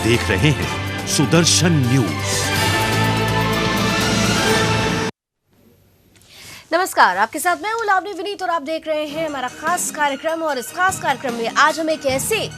देख रहे हैं सुदर्शन न्यूज। नमस्कार, आपके साथ मैं हूं लावनी विनीत और आप देख रहे हैं हमारा खास कार्यक्रम। और इस खास कार्यक्रम में आज हम एक ऐसे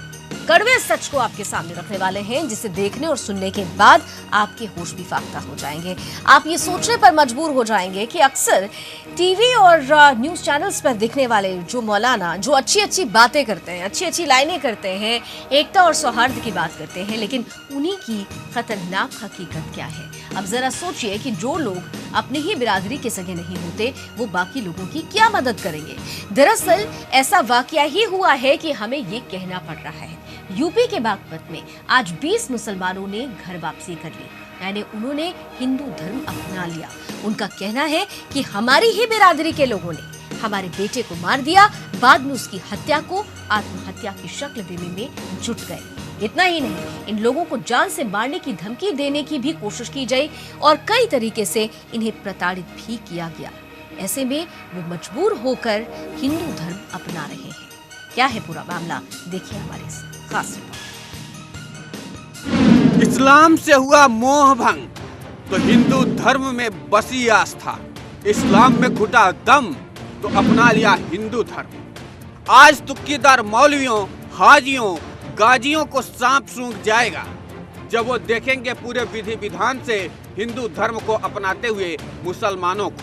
कड़वे सच को आपके सामने रखने वाले हैं जिसे देखने और सुनने के बाद आपके होश भी फाख्ता हो जाएंगे। आप ये सोचने पर मजबूर हो जाएंगे कि अक्सर टीवी और न्यूज चैनल्स पर दिखने वाले जो मौलाना जो अच्छी अच्छी बातें करते हैं, अच्छी अच्छी लाइनें करते हैं, एकता और सौहार्द की बात करते हैं, लेकिन उन्हीं की खतरनाक हकीकत क्या है। अब जरा सोचिए कि जो लोग अपनी ही बिरादरी के सगे नहीं होते वो बाकी लोगों की क्या मदद करेंगे। दरअसल ऐसा वाकया ही हुआ है कि हमें ये कहना पड़ रहा है। यूपी के बागपत में आज 20 मुसलमानों ने घर वापसी कर ली, यानी उन्होंने हिंदू धर्म अपना लिया। उनका कहना है कि हमारी ही बिरादरी के लोगों ने हमारे बेटे को मार दिया, बाद में उसकी हत्या को आत्महत्या की शक्ल देने में जुट गए। इतना ही नहीं, इन लोगों को जान से मारने की धमकी देने की भी कोशिश की गई और कई तरीके से इन्हें प्रताड़ित भी किया गया। ऐसे में वो मजबूर होकर हिंदू धर्म अपना रहे हैं। क्या है पूरा मामला, देखिए हमारे इस खास रिपोर्ट। इस्लाम से हुआ मोह भंग तो हिंदू धर्म में बसी आस्था, इस्लाम में घुटा दम तो अपना लिया हिंदू धर्म। आज तुक्कीदार मौलवियों, हाजियों, गाजियों को सांप सूंघ जाएगा जब वो देखेंगे पूरे विधि विधान से हिंदू धर्म को अपनाते हुए मुसलमानों को।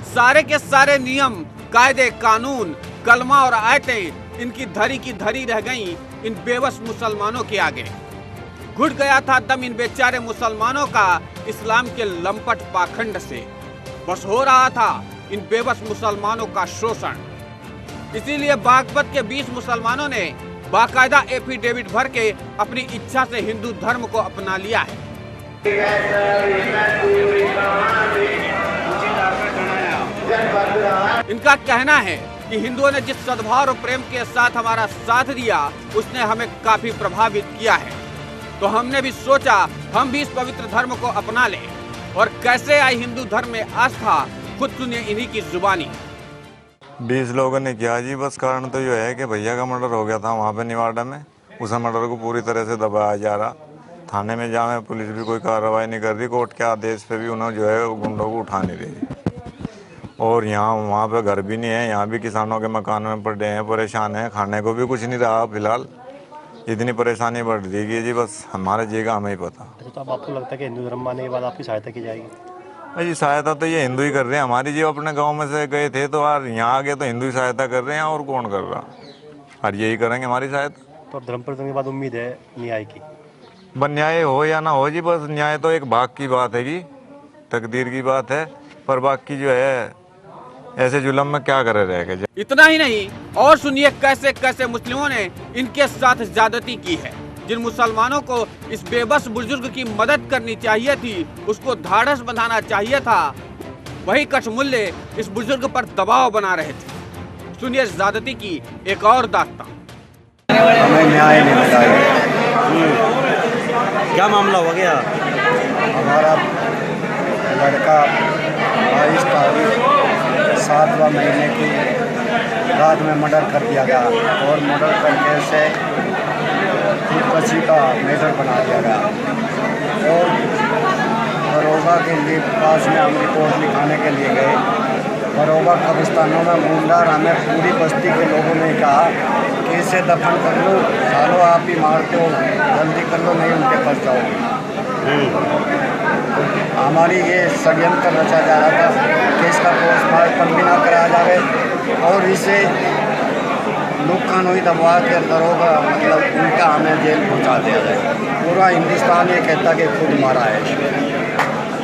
सारे के सारे नियम, कायदे, कानून, कलमा और आयतें इनकी धरी की धरी रह गईं इन बेबस मुसलमानों के आगे। घुट गया था दम इन बेचारे मुसलमानों का इस्लाम के लंपट पाखंड से। बस हो रहा था इन बेबस मुसलमानों का शोषण। इसीलिए बागपत के 20 मुसलमानों ने बाकायदा एफिडेविट भर के अपनी इच्छा से हिंदू धर्म को अपना लिया है। इनका कहना है कि हिंदुओं ने जिस सद्भाव और प्रेम के साथ हमारा साथ दिया उसने हमें काफी प्रभावित किया है, तो हमने भी सोचा हम भी इस पवित्र धर्म को अपना लें। और कैसे आई हिंदू धर्म में आस्था, खुद सुनिए इन्हीं की जुबानी। 20 लोगों ने किया जी। बस कारण तो ये है कि भैया का मर्डर हो गया था वहाँ पे निवाड़ा में, उस मर्डर को पूरी तरह से दबाया जा रहा। थाने में जाए पुलिस भी कोई कार्रवाई नहीं कर रही, कोर्ट के आदेश पे भी उन्होंने जो है गुंडों को उठा नहीं रही। और यहाँ वहाँ पे घर भी नहीं है, यहाँ भी किसानों के मकान में पड़े हैं, परेशान हैं, खाने को भी कुछ नहीं रहा फिलहाल। इतनी परेशानी बढ़ रही है जी, बस हमारे जी का हमें ही पता। तो अब आपको लगता है कि हिंदू धर्म मानने के बाद आपकी सहायता की जाएगी? भाई सहायता तो ये हिंदू ही कर रहे हैं। हमारी जी अपने गांव में से गए थे तो यार यहाँ आ गए तो हिंदू ही सहायता कर रहे हैं, और कौन कर रहा। और यही करेंगे हमारी सहायता। तो धर्म परिवर्तन के बाद उम्मीद है न्याय की? बस न्याय हो या ना हो जी, बस न्याय तो एक भाग की बात है कि तकदीर की बात है, पर बाकी जो है ऐसे जुल्म में क्या करे रहेगा। इतना ही नहीं, और सुनिए कैसे कैसे मुस्लिमों ने इनके साथ ज्यादती की है। जिन मुसलमानों को इस बेबस बुजुर्ग की मदद करनी चाहिए थी, उसको धाड़स बंधाना चाहिए था, वही कठमुल्ले इस बुजुर्ग पर दबाव बना रहे थे। सुनिए ज्यादती की एक और दास्तान। हमें न्याय नहीं मिला है। क्या मामला हो गया? हमारा लड़का 22 तारीख 7वां महीने की रात में मर्डर कर दिया गया, और मर्डर करके से खुदकुशी का मेजर बना दिया गया। और बरोगा के लिए पास में हम रिपोर्ट लिखाने के लिए गए। बरोगा कब्रिस्तानों में मुंडार हमें पूरी बस्ती के लोगों ने कहा कि इसे दफन कर लो, सालो आप ही मारते हो, जल्दी कर लो नहीं उनके फंस जाओगे। हमारी ये षड्यंत्र रचा जा रहा था कि इसका पोस्टमार्टम भी ना कराया जाए और इसे लोग कानूनी दबाव के दरोगा मतलब उनका हमें जेल पहुंचा दिया जाए। पूरा हिंदुस्तान ये कहता कि खुद मारा है,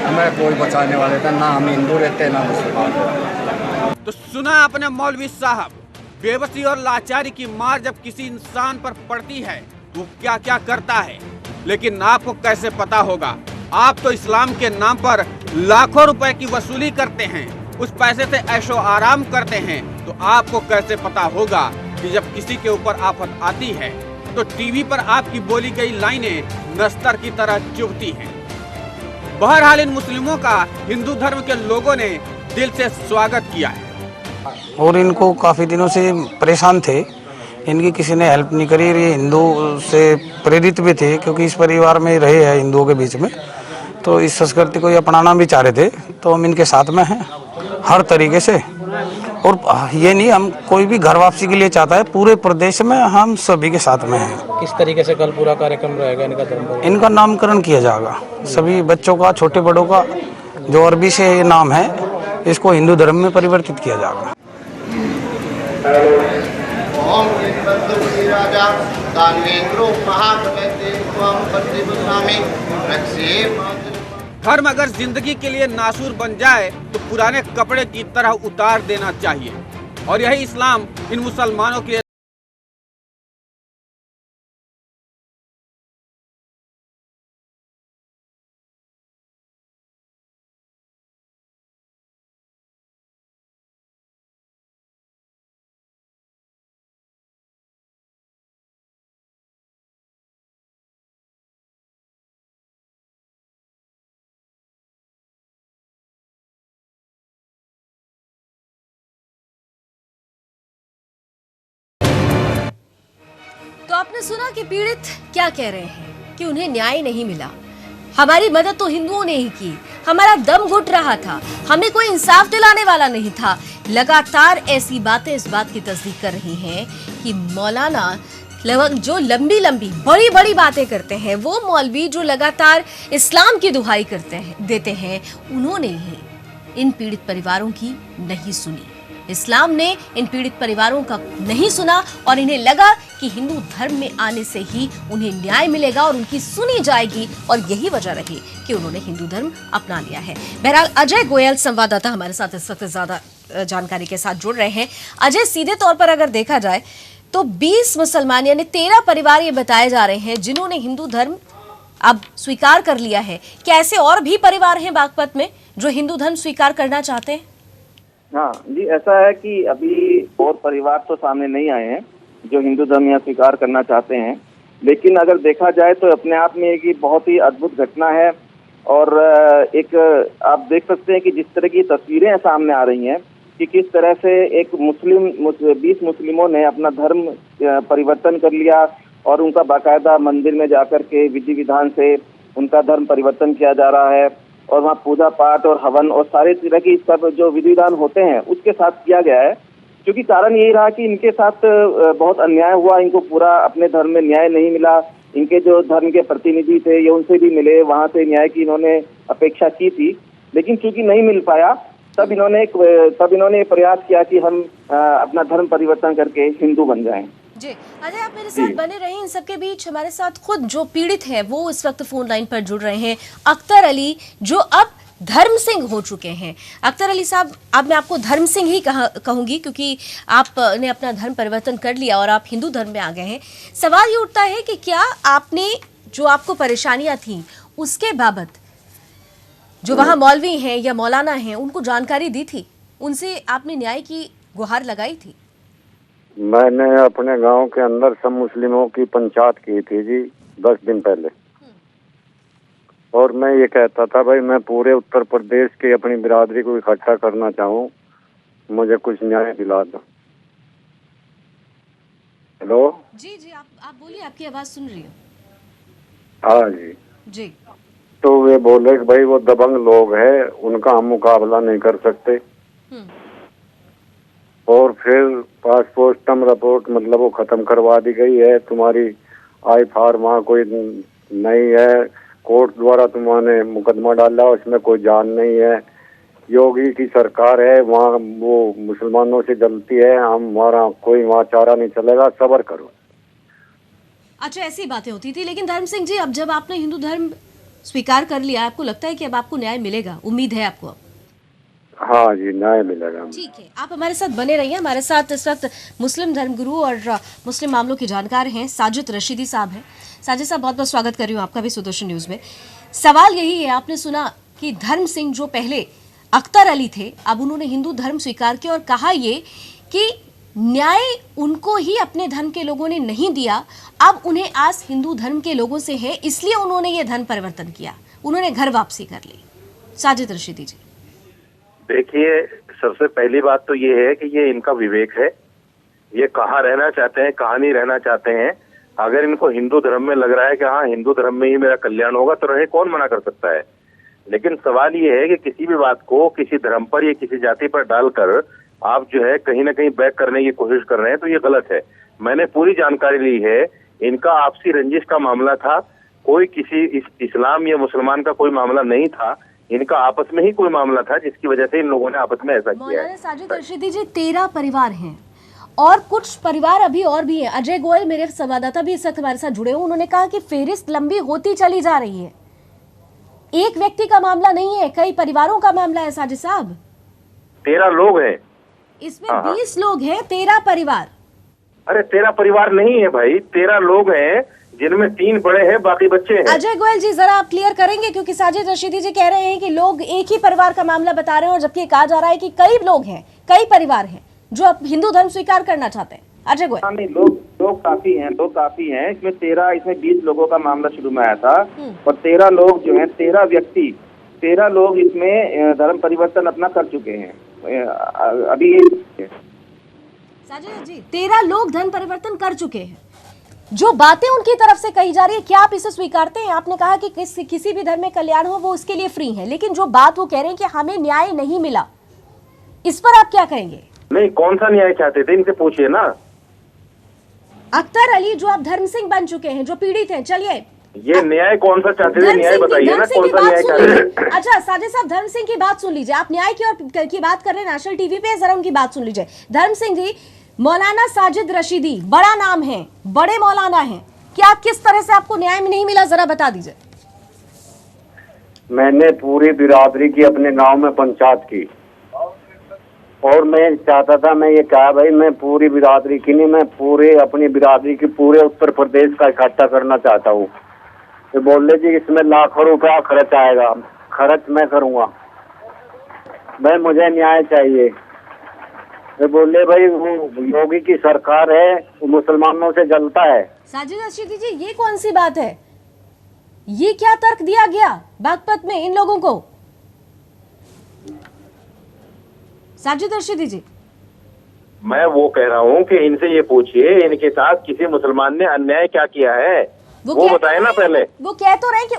हमें कोई बचाने वाले था ना, हम हिंदू रहते ना मुसलमान। तो सुना आपने मौलवी साहब, बेबसी और लाचारी की मार जब किसी इंसान पर पड़ती है वो क्या क्या करता है। लेकिन आपको कैसे पता होगा, आप तो इस्लाम के नाम पर लाखों रुपए की वसूली करते हैं, उस पैसे से ऐशो आराम करते हैं। तो आपको कैसे पता होगा कि जब किसी के ऊपर आफत आती है तो टीवी पर आपकी बोली गई लाइनें नस्तर की तरह चुभती हैं। बहरहाल इन मुस्लिमों का हिंदू धर्म के लोगों ने दिल से स्वागत किया है। और इनको काफ़ी दिनों से परेशान थे, इनकी किसी ने हेल्प नहीं करी। ये हिंदू से प्रेरित भी थे क्योंकि इस परिवार में रहे हैं हिंदुओं के बीच में, तो इस संस्कृति को ये अपनाना भी चाह रहे थे। तो हम इनके साथ में हैं हर तरीके से। और ये नहीं, हम कोई भी घर वापसी के लिए चाहता है, पूरे प्रदेश में हम सभी के साथ में हैं। किस तरीके से कल पूरा कार्यक्रम रहेगा इनका धर्म? इनका नामकरण किया जाएगा, सभी बच्चों का, छोटे बड़ों का, जो अरबी से ये नाम है, इसको हिंदू धर्म में परिवर्तित किया जाएगा। धर्म अगर जिंदगी के लिए नासूर बन जाए तो पुराने कपड़े की तरह उतार देना चाहिए, और यही इस्लाम इन मुसलमानों के लिए तो आपने सुना कि पीड़ित क्या कह रहे हैं कि उन्हें न्याय नहीं मिला। हमारी मदद तो हिंदुओं ने ही की, हमारा दम घुट रहा था, हमें कोई इंसाफ दिलाने वाला नहीं था। लगातार ऐसी बातें इस बात की तस्दीक कर रही हैं कि मौलाना जो लंबी लंबी बड़ी बड़ी बातें करते हैं, वो मौलवी जो लगातार इस्लाम की दुहाई देते हैं, उन्होंने ही इन पीड़ित परिवारों की नहीं सुनी। इस्लाम ने इन पीड़ित परिवारों का नहीं सुना और इन्हें लगा कि हिंदू धर्म में आने से ही उन्हें न्याय मिलेगा और उनकी सुनी जाएगी, और यही वजह रही कि उन्होंने हिंदू धर्म अपना लिया है। बहरहाल अजय गोयल संवाददाता हमारे साथ इस वक्त ज्यादा जानकारी के साथ जुड़ रहे हैं। अजय, सीधे तौर पर अगर देखा जाए तो 20 मुसलमान यानी 13 परिवार ये बताए जा रहे हैं जिन्होंने हिंदू धर्म अब स्वीकार कर लिया है। क्या ऐसे और भी परिवार हैं बागपत में जो हिंदू धर्म स्वीकार करना चाहते हैं? हाँ जी, ऐसा है कि अभी और परिवार तो सामने नहीं आए हैं जो हिंदू धर्म यहाँ स्वीकार करना चाहते हैं, लेकिन अगर देखा जाए तो अपने आप में एक बहुत ही अद्भुत घटना है। और एक आप देख सकते हैं कि जिस तरह की तस्वीरें सामने आ रही हैं कि किस तरह से एक 20 मुस्लिमों ने अपना धर्म परिवर्तन कर लिया और उनका बाकायदा मंदिर में जाकर के विधि विधान से उनका धर्म परिवर्तन किया जा रहा है, और वहाँ पूजा पाठ और हवन और सारे तरह की सब जो विधि विधान होते हैं उसके साथ किया गया है। क्योंकि कारण यही रहा कि इनके साथ बहुत अन्याय हुआ, इनको पूरा अपने धर्म में न्याय नहीं मिला। इनके जो धर्म के प्रतिनिधि थे ये उनसे भी मिले, वहाँ से न्याय की इन्होंने अपेक्षा की थी, लेकिन चूंकि नहीं मिल पाया तब इन्होंने प्रयास किया कि हम अपना धर्म परिवर्तन करके हिंदू बन जाएं। जी अजय, आप मेरे साथ बने रहे। इन सबके बीच हमारे साथ खुद जो पीड़ित है वो इस वक्त फोन लाइन पर जुड़ रहे हैं, अख्तर अली, जो अब धर्म सिंह हो चुके हैं। अख्तर अली साहब, अब मैं आपको धर्म सिंह ही कहूंगी क्योंकि आपने अपना धर्म परिवर्तन कर लिया और आप हिंदू धर्म में आ गए हैं। सवाल ये उठता है कि क्या आपने जो आपको परेशानियां थी उसके बाबत जो वहाँ मौलवी हैं या मौलाना हैं उनको जानकारी दी थी, उनसे आपने न्याय की गुहार लगाई थी? मैंने अपने गांव के अंदर सब मुस्लिमों की पंचायत की थी जी 10 दिन पहले, और मैं ये कहता था भाई मैं पूरे उत्तर प्रदेश की अपनी बिरादरी को इकट्ठा करना चाहूँ, मुझे कुछ न्याय दिला दो। हेलो जी जी, आप बोलिए, आपकी आवाज सुन रही हूँ। हाँ जी जी। तो वे बोले कि भाई वो दबंग लोग हैं, उनका हम मुकाबला नहीं कर सकते। और फिर पोस्टमार्टम रिपोर्ट मतलब वो खत्म करवा दी गई है, तुम्हारी आई फार वहाँ कोई नहीं है, कोर्ट द्वारा तुम्हारे मुकदमा डाला, उसमें कोई जान नहीं है, योगी की सरकार है, वहाँ वो मुसलमानों से गलती है, हमारा कोई वहाँ चारा नहीं चलेगा, सब्र करो। अच्छा, ऐसी बातें होती थी। लेकिन धर्म सिंह जी, अब जब आपने हिंदू धर्म स्वीकार कर लिया, आपको लगता है कि अब आपको न्याय मिलेगा? उम्मीद है आपको? हाँ जी, न्याय मिलेगा। ठीक है, आप हमारे साथ बने रहिए। हमारे साथ इस वक्त मुस्लिम धर्मगुरु और मुस्लिम मामलों के जानकार हैं साजिद रशीदी साहब हैं। साजिद साहब, बहुत बहुत स्वागत कर रही हूँ आपका भी सुदर्शन न्यूज़ में। सवाल यही है, आपने सुना कि धर्म सिंह जो पहले अख्तर अली थे, अब उन्होंने हिंदू धर्म स्वीकार किया और कहा ये कि न्याय उनको ही अपने धर्म के लोगों ने नहीं दिया, अब उन्हें आस हिंदू धर्म के लोगों से है, इसलिए उन्होंने ये धर्म परिवर्तन किया, उन्होंने घर वापसी कर ली। साजिद रशीदी जी। देखिए, सबसे पहली बात तो ये है कि ये इनका विवेक है, ये कहाँ रहना चाहते हैं, कहाँ नहीं रहना चाहते हैं। अगर इनको हिंदू धर्म में लग रहा है कि हाँ हिंदू धर्म में ही मेरा कल्याण होगा तो रहे, कौन मना कर सकता है। लेकिन सवाल ये है कि किसी भी बात को किसी धर्म पर या किसी जाति पर डालकर आप जो है कहीं ना कहीं बैक करने की कोशिश कर रहे हैं, तो ये गलत है। मैंने पूरी जानकारी ली है, इनका आपसी रंजिश का मामला था, कोई किसी इस्लाम या मुसलमान का कोई मामला नहीं था, इनका आपस में ही कोई मामला था जिसकी वजह से इन लोगों ने आपस में ऐसा किया है। साजिद रशीदी जी 13 परिवार हैं और कुछ परिवार अभी और भी हैं। अजय गोयल मेरे संवाददाता भी इस वक्त हमारे साथ जुड़े हुए, उन्होंने कहा कि फेहरिस्त लंबी होती चली जा रही है, एक व्यक्ति का मामला नहीं है, कई परिवारों का मामला है। साजिद साहब 13 लोग हैं इसमें, 20 लोग हैं, 13 परिवार। अरे 13 परिवार नहीं है भाई, 13 लोग हैं जिनमें 3 बड़े हैं, बाकी बच्चे हैं। अजय गोयल जी जरा आप क्लियर करेंगे, क्योंकि साजिद रशीदी जी कह रहे हैं कि लोग एक ही परिवार का मामला बता रहे हैं और जबकि कहा जा रहा है कि कई लोग हैं, कई परिवार हैं जो अब हिंदू धर्म स्वीकार करना चाहते हैं। अजय गोयल नहीं, लोग काफी हैं, इसमें 20 लोगों का मामला शुरू में आया था और 13 लोग जो हैं, 13 लोग इसमें धर्म परिवर्तन अपना कर चुके हैं अभी। साजिद जी 13 लोग धर्म परिवर्तन कर चुके हैं, जो बातें उनकी तरफ से कही जा रही है क्या आप इसे स्वीकारते हैं? आपने कहा कि किसी भी धर्म में कल्याण हो वो उसके लिए फ्री है, लेकिन जो बात वो कह रहे हैं कि हमें न्याय नहीं मिला, इस पर आप क्या कहेंगे? नहीं, कौन सा न्याय चाहते थे इनसे पूछिए ना। अख्तर अली जो अब धर्म सिंह बन चुके हैं, जो पीड़ित हैं, चलिए ये न्याय कौन सा चाहते थे, न्याय बताइए ना, कौन सा न्याय चाहते थे। अच्छा साजिद साहब, धर्म सिंह की बात सुन लीजिए, आप न्याय की बात कर रहे हैं नेशनल टीवी पे, जरा उनकी बात सुन लीजिए। धर्म सिंह जी, मौलाना साजिद रशीदी बड़ा नाम है, बड़े मौलाना हैं, क्या किस तरह से आपको न्याय नहीं मिला, जरा बता दीजिए। मैंने पूरी बिरादरी की अपने गांव में पंचायत की और मैं चाहता था, मैं ये कहा भाई मैं पूरी बिरादरी की नहीं, मैं पूरे अपनी बिरादरी की पूरे उत्तर प्रदेश का इकट्ठा करना चाहता हूँ। तो बोले जी इसमें लाखों रुपया खर्च आएगा, खर्च मैं करूँगा, भाई मुझे न्याय चाहिए। तो बोले भाई वो योगी की सरकार है, वो मुसलमानों से जलता है। साजिद रशीदी जी ये कौन सी बात है, ये क्या तर्क दिया गया बागपत में इन लोगों को? साजिद रशीदी जी मैं वो कह रहा हूँ कि इनसे ये पूछिए इनके साथ किसी मुसलमान ने अन्याय क्या किया है, वो बताए ना पहले। वो कह तो रहे कि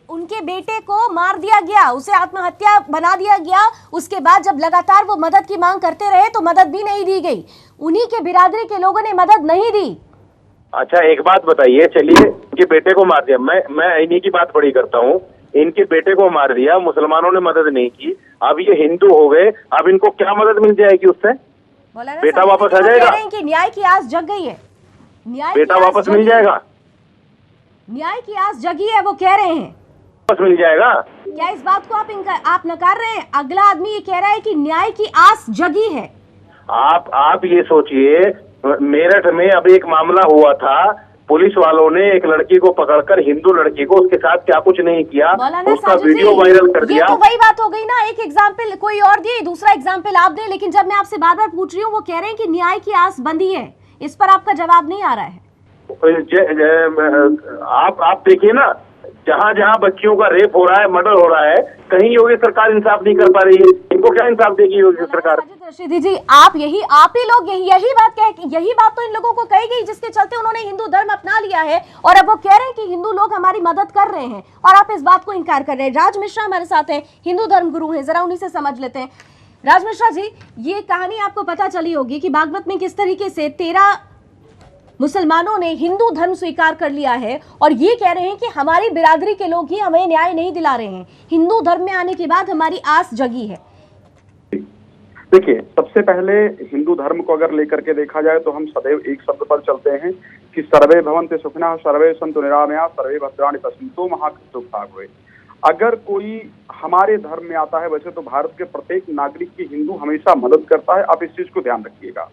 उनके बेटे को मार दिया गया, उसे आत्महत्या बना दिया गया, उसके बाद जब लगातार वो मदद की मांग करते रहे तो मदद भी नहीं दी गई, उन्हीं के बिरादरी के लोगों ने मदद नहीं दी। अच्छा एक बात बताइए, चलिए इनके बेटे को मार दिया, मैं इन्हीं की बात बड़ी करता हूँ, इनके बेटे को मार दिया, मुसलमानों ने मदद नहीं की, अब ये हिंदू हो गए, अब इनको क्या मदद मिल जाएगी उससे? बेटा वापस आ जाएगा? कि न्याय की आस जग गई है, बेटा वापस मिल जाएगा, न्याय की आस जगी है, वो कह रहे हैं वापस मिल जाएगा। क्या इस बात को आप नकार रहे हैं? अगला आदमी ये कह रहा है कि न्याय की आस जगी है। आप ये सोचिए, मेरठ में अब एक मामला हुआ था, पुलिस वालों ने एक लड़की को पकड़कर, हिंदू लड़की को, उसके साथ क्या कुछ नहीं किया, उसका वीडियो वायरल कर दिया। तो वही बात हो गई ना, एक एग्जाम्पल कोई और दिए, दूसरा एग्जाम्पल आप दें, लेकिन जब मैं आपसे बार बार पूछ रही हूँ वो कह रहे हैं कि न्याय की आस बंधी है, इस पर आपका जवाब नहीं आ रहा है। आप देखिए ना, जहाँ जहाँ बच्चियों का रेप हो रहा है, मर्डर हो रहा है, कहीं योगी सरकार इंसाफ नहीं कर पा रही है, इनको क्या इंसाफ देगी योगी सरकार? रशीदी जी आप ही लोग यही बात तो इन लोगों को कही गई जिसके चलते उन्होंने हिंदू धर्म अपना लिया है और अब वो कह रहे हैं कि हिंदू लोग हमारी मदद कर रहे हैं और आप इस बात को इनकार कर रहे हैं। राज मिश्रा हमारे साथ हैं, हिंदू धर्म गुरु हैं, जरा उन्हीं से समझ लेते हैं। राज मिश्रा जी, ये कहानी आपको पता चली होगी कि बागपत में किस तरीके से 13 मुसलमानों ने हिंदू धर्म स्वीकार कर लिया है और ये कह रहे हैं कि हमारी बिरादरी के लोग ही हमें न्याय नहीं दिला रहे हैं, हिंदू धर्म में आने के बाद हमारी आस जगी है। देखिए, सबसे पहले हिंदू धर्म को अगर लेकर के देखा जाए तो हम सदैव एक शब्द पर चलते हैं कि सर्वे भवन्ति सुखिनः, सर्वे सन्तु निरामया, सर्वे भद्राणि पश्यन्तु मा कश्चित् दुःखभाग् भवेत्। अगर कोई हमारे धर्म में आता है, वैसे तो भारत के प्रत्येक नागरिक की हिंदू हमेशा मदद करता है, आप इस चीज को ध्यान रखिएगा।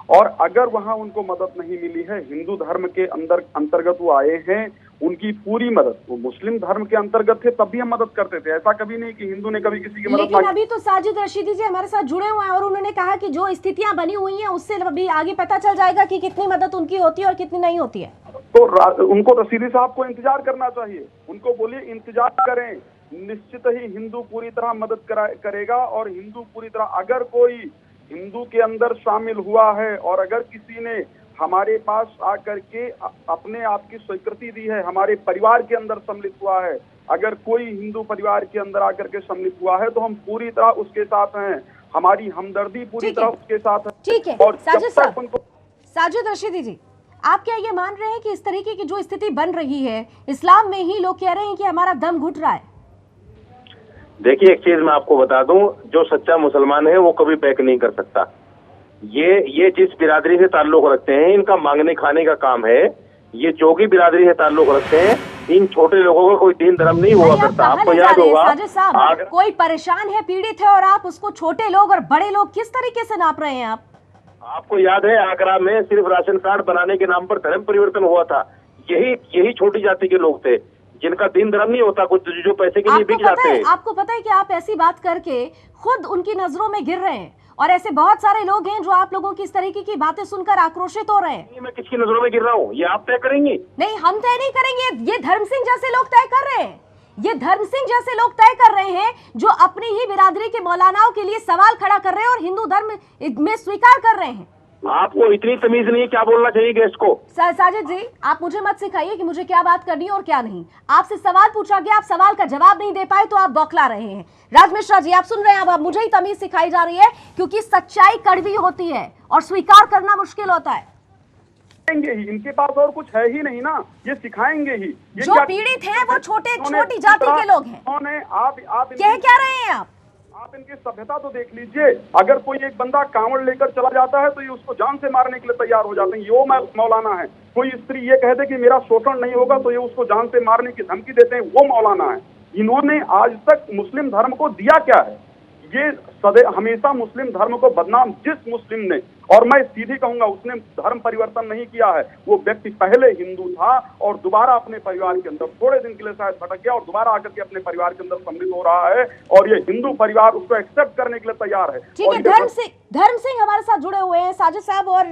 और अगर वहां उनको मदद नहीं मिली है, हिंदू धर्म के अंतर्गत वो आए हैं, उनकी पूरी मदद, वो मुस्लिम धर्म के अंतर्गत थे तब भी हम मदद करते थे, ऐसा कभी नहीं कि हिंदू ने कभी किसी की मदद। लेकिन अभी तो साजिद रशीदी जी हमारे साथ जुड़े हुए हैं और उन्होंने कहा कि जो स्थितियां बनी हुई हैं उससे अभी आगे पता चल जाएगा कि कितनी मदद उनकी होती है और कितनी नहीं होती है। तो उनको रशीदी साहब को इंतजार करना चाहिए, उनको बोलिए इंतजार करें, निश्चित ही हिंदू पूरी तरह मदद करेगा। और हिंदू पूरी तरह, अगर कोई हिंदू के अंदर शामिल हुआ है और अगर किसी ने हमारे पास आकर के अपने आप की स्वीकृति दी है, हमारे परिवार के अंदर सम्मिलित हुआ है, अगर कोई हिंदू परिवार के अंदर आकर के सम्मिलित हुआ है, तो हम पूरी तरह उसके साथ हैं, हमारी हमदर्दी पूरी तरह उसके साथ है। ठीक है। और साजिद रशीदी जी, आप क्या ये मान रहे हैं कि इस तरीके की जो स्थिति बन रही है इस्लाम में ही, लोग कह रहे हैं कि हमारा दम घुट रहा है? देखिए, एक चीज मैं आपको बता दूं, जो सच्चा मुसलमान है वो कभी बैक नहीं कर सकता। ये जिस बिरादरी से ताल्लुक रखते हैं, इनका मांगने खाने का काम है। ये जोगी बिरादरी से ताल्लुक रखते हैं, इन छोटे लोगों का कोई दीन धर्म नहीं हुआ करता। आपको याद होगा, कोई परेशान है, पीड़ित है, और आप उसको छोटे लोग और बड़े लोग किस तरीके से नाप रहे हैं आप? आपको याद है, आगरा में सिर्फ राशन कार्ड बनाने के नाम पर धर्म परिवर्तन हुआ था। यही छोटी जाति के लोग थे जिनका दीन धर्म नहीं होता, कुछ जो पैसे के लिए बिक जाते हैं। आपको पता है कि आप ऐसी बात करके खुद उनकी नजरों में गिर रहे हैं, और ऐसे बहुत सारे लोग हैं जो आप लोगों की इस तरीके की बातें सुनकर आक्रोशित हो रहे हैं। मैं किसकी नजरों में गिर रहा हूँ, ये आप तय करेंगी? नहीं, हम तय नहीं करेंगे, ये धर्म सिंह जैसे लोग तय कर रहे हैं। ये धर्म सिंह जैसे लोग तय कर रहे हैं जो अपनी ही बिरादरी के मौलानाओं के लिए सवाल खड़ा कर रहे हैं और हिंदू धर्म में स्वीकार कर रहे हैं। आपको इतनी तमीज नहीं, क्या बोलना चाहिए गेस्ट को? साजिद जी, आप मुझे मत सिखाइए कि मुझे क्या बात करनी है और क्या नहीं। आपसे सवाल पूछा गया, आप सवाल का जवाब नहीं दे पाए तो आप बौखला रहे हैं। राज मिश्रा जी, आप सुन रहे हैं, अब मुझे ही तमीज सिखाई जा रही है, क्योंकि सच्चाई कड़वी होती है और स्वीकार करना मुश्किल होता है। ही इनके पास और कुछ है ही नहीं ना, ये सिखाएंगे ही। ये जो पीड़ित हैं वो छोटी जाति के लोग हैं। आप कह क्या रहे हैं आप इनकी सभ्यता तो देख लीजिए। अगर कोई एक बंदा कांवड़ लेकर चला जाता है तो ये उसको जान से मारने के लिए तैयार हो जाते हैं, ये मौलाना है। कोई स्त्री ये कहते कि मेरा शोषण नहीं होगा तो ये उसको जान से मारने की धमकी देते हैं, वो मौलाना है। इन्होंने आज तक मुस्लिम धर्म को दिया क्या है? ये हमेशा मुस्लिम धर्म को बदनाम, जिस मुस्लिम ने, और मैं सीधे कहूंगा, उसने धर्म परिवर्तन नहीं किया है। वो व्यक्ति पहले हिंदू था और दोबारा अपने परिवार के अंदर थोड़े दिन के लिए शायद भटक गया और दोबारा आकर के अपने परिवार के अंदर सम्मिलित हो रहा है, और ये हिंदू परिवार उसको एक्सेप्ट करने के लिए तैयार है। ठीक है, धर्म सिंह हमारे साथ जुड़े हुए हैं, साजिद साहब और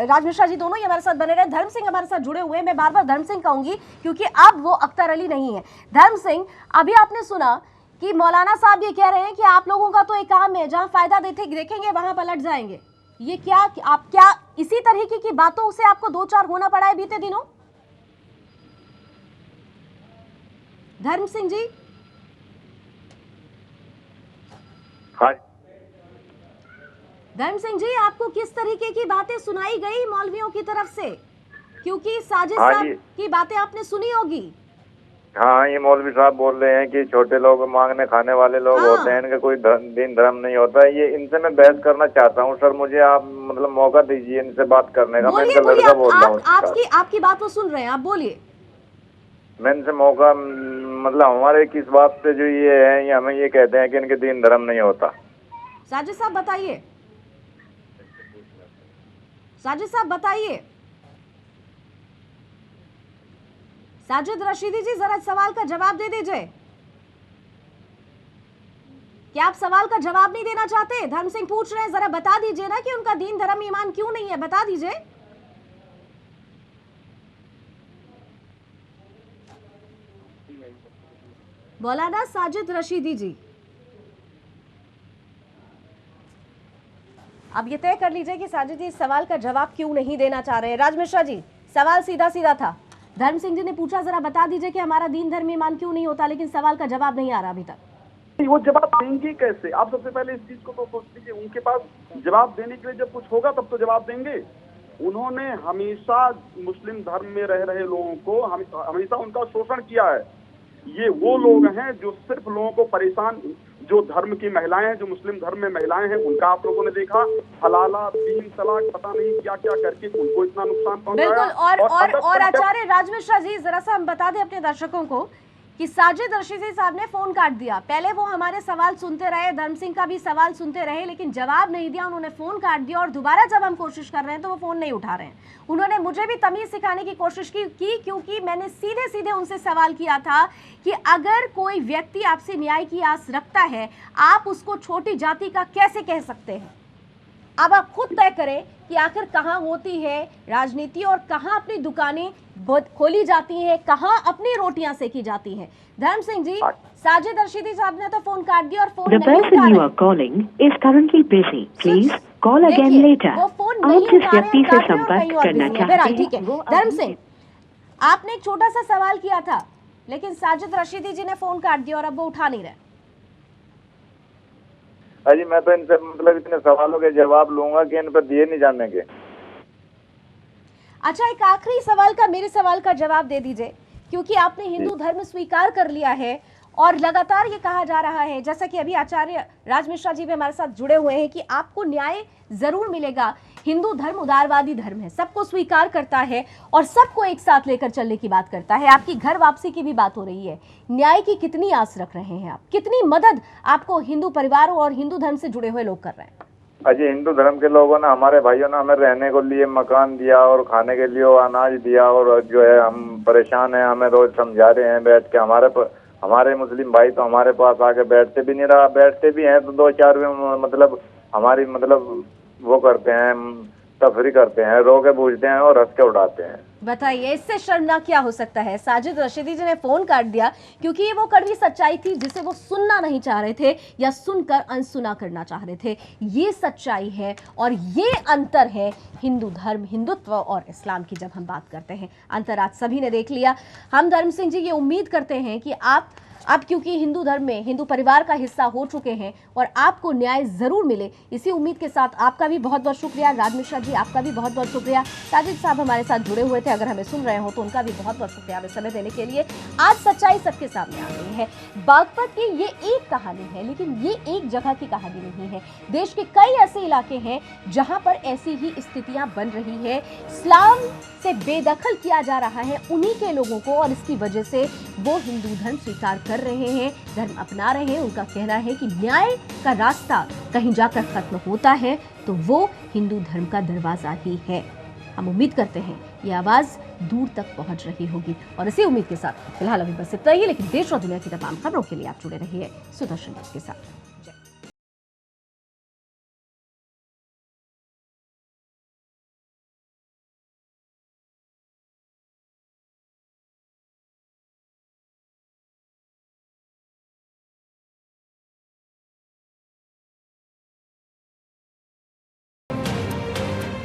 राज मिश्रा जी दोनों ही हमारे साथ बने रहे। धर्म सिंह हमारे साथ जुड़े हुए हैं, मैं बार बार धर्म सिंह कहूंगी क्योंकि अब वो अख्तर अली नहीं है। धर्म सिंह, अभी आपने सुना कि मौलाना साहब ये कह रहे हैं कि आप लोगों का तो एक काम है, जहां फायदा देखेंगे वहां पलट जाएंगे। ये क्या इसी तरीके की बातों से आपको दो चार होना पड़ा है बीते दिनों? धर्म सिंह जी, हाँ। धर्म सिंह जी, आपको किस तरीके की बातें सुनाई गई मौलवियों की तरफ से? क्योंकि साजिद साहब की बातें आपने सुनी होगी। हाँ, ये मौलवी साहब बोल रहे हैं कि छोटे लोग मांगने खाने वाले लोग होते हैं, इनका कोई दीन धर्म नहीं होता है। ये इनसे मैं बहस करना चाहता हूँ सर, मुझे आप मतलब मौका दीजिए इनसे बात करने का। मैं इनका लड़का बोल रहा हूँ। आपकी बात वो सुन रहे हैं, आप बोलिए। मैं इनसे मौका, मतलब हमारे किस बात से जो ये है, ये हमें ये कहते हैं कि इनके दीन धर्म नहीं होता। साजिद साहब बताइए, साजिद साहब बताइए। साजिद रशीदी जी, जरा सवाल का जवाब दे दीजिए। क्या आप सवाल का जवाब नहीं देना चाहते? धर्म सिंह पूछ रहे हैं, जरा बता दीजिए ना कि उनका दीन धर्म ईमान क्यों नहीं है, बता दीजिए। मौलाना साजिद रशीदी जी, अब ये तय कर लीजिए कि साजिद जी इस सवाल का जवाब क्यों नहीं देना चाह रहे हैं। राज मिश्रा जी, सवाल सीधा सीधा था। धर्म सिंह जी ने पूछा, जरा बता दीजिए कि हमारा दीन धर्म ईमान क्यों नहीं होता, लेकिन सवाल का जवाब नहीं आ रहा अभी तक। वो जवाब देंगे कैसे? आप सबसे पहले इस चीज को तो सोच लीजिए, उनके पास जवाब देने के लिए जब कुछ होगा तब तो जवाब देंगे। उन्होंने हमेशा मुस्लिम धर्म में रह रहे लोगों को हमेशा उनका शोषण किया है। ये वो लोग हैं जो सिर्फ लोगों को परेशान, जो धर्म की महिलाएं हैं, जो मुस्लिम धर्म में महिलाएं हैं, उनका आप लोगों ने देखा हलाला, 3 तलाक, पता नहीं क्या क्या करके उनको इतना नुकसान पहुंचाया। बिल्कुल। और आचार्य राज मिश्रा जी, जरा सा हम बता दें अपने दर्शकों को कि साजिद रशीदी साहब ने फोन काट दिया। पहले वो हमारे सवाल सुनते रहे, धर्म सिंह का भी सवाल सुनते रहे, लेकिन जवाब नहीं दिया, उन्होंने फोन काट दिया। और दोबारा जब हम कोशिश कर रहे हैं तो वो फोन नहीं उठा रहे हैं। उन्होंने मुझे भी तमीज सिखाने की कोशिश की क्योंकि मैंने सीधे सीधे उनसे सवाल किया था कि अगर कोई व्यक्ति आपसे न्याय की आस रखता है, आप उसको छोटी जाति का कैसे कह सकते हैं? अब आप खुद तय करें कि आखिर कहाँ होती है राजनीति और कहाँ अपनी दुकानें खोली जाती हैं, कहाँ अपनी रोटियां सेकी जाती हैं। धर्म सिंह जी, साजिद रशीदी साहब ने तो फोन काट दिया और फोन नहीं उठा रहे। वो फोन नहीं उठा रहे, ठीक है। धर्म सिंह, आपने एक छोटा सा सवाल किया था, लेकिन साजिद रशीदी जी ने फोन काट दिया और अब वो उठा नहीं रहे। अजी मैं तो इनसे मतलब इतने सवालों के जवाब लूंगा कि इन पर दिए नहीं जाने के। अच्छा, एक आखिरी सवाल का, मेरे सवाल का जवाब दे दीजिए, क्योंकि आपने हिंदू धर्म स्वीकार कर लिया है और लगातार ये कहा जा रहा है, जैसा कि अभी आचार्य राज मिश्रा जी भी हमारे साथ जुड़े हुए हैं, कि आपको न्याय जरूर मिलेगा। हिंदू धर्म उदारवादी धर्म है, सबको स्वीकार करता है और सबको एक साथ लेकर चलने की बात करता है। आपकी घर वापसी की भी बात हो रही है, न्याय की कितनी आस रख रहे हैं आप? कितनी मदद आपको हिंदू परिवारों और हिंदू धर्म से जुड़े हुए लोग कर रहे हैं? अजी हिंदू धर्म के लोगों ने, हमारे भाइयों ने हमें रहने को लिए मकान दिया और खाने के लिए अनाज दिया, और जो है हम परेशान हैं, हमें रोज समझा रहे हैं बैठ के। हमारे मुस्लिम भाई तो हमारे पास आके बैठते भी नहीं रहा, बैठते भी हैं तो 2-4 मतलब हमारी मतलब वो करते हैं, तफरी करते हैं, रो के पूछते हैं और हंस के उड़ाते हैं। बताइए, इससे शर्मनाक क्या हो सकता है? साजिद रशीदी जी ने फोन काट दिया क्योंकि ये वो कड़वी सच्चाई थी जिसे वो सुनना नहीं चाह रहे थे या सुनकर अनसुना करना चाह रहे थे। ये सच्चाई है और ये अंतर है हिंदू धर्म, हिंदुत्व और इस्लाम की। जब हम बात करते हैं अंतर, आज सभी ने देख लिया। हम धर्म सिंह जी ये उम्मीद करते हैं कि आप अब क्योंकि हिंदू धर्म में हिंदू परिवार का हिस्सा हो चुके हैं और आपको न्याय जरूर मिले, इसी उम्मीद के साथ आपका भी बहुत बहुत शुक्रिया। राज मिश्रा जी, आपका भी बहुत बहुत शुक्रिया। साजिद साहब हमारे साथ जुड़े हुए थे, अगर हमें सुन रहे हो तो उनका भी बहुत बहुत शुक्रिया हमें समय देने के लिए। आज सच्चाई सबके सामने आ गई है। बागपत की ये एक कहानी है, लेकिन ये एक जगह की कहानी नहीं है। देश के कई ऐसे इलाके हैं जहां पर ऐसी ही स्थितियां बन रही है। इस्लाम से बेदखल किया जा रहा है उन्हीं के लोगों को, और इसकी वजह से वो हिंदू धर्म स्वीकार कर रहे हैं, धर्म अपना रहे हैं। उनका कहना है कि न्याय का रास्ता कहीं जाकर खत्म होता है तो वो हिंदू धर्म का दरवाजा ही है। हम उम्मीद करते हैं ये आवाज दूर तक पहुंच रही होगी, और इसी उम्मीद के साथ फिलहाल अभी बस इतना ही, लेकिन देश और दुनिया की तमाम खबरों के लिए आप जुड़े रहिए सुदर्शन न्यूज़ के साथ।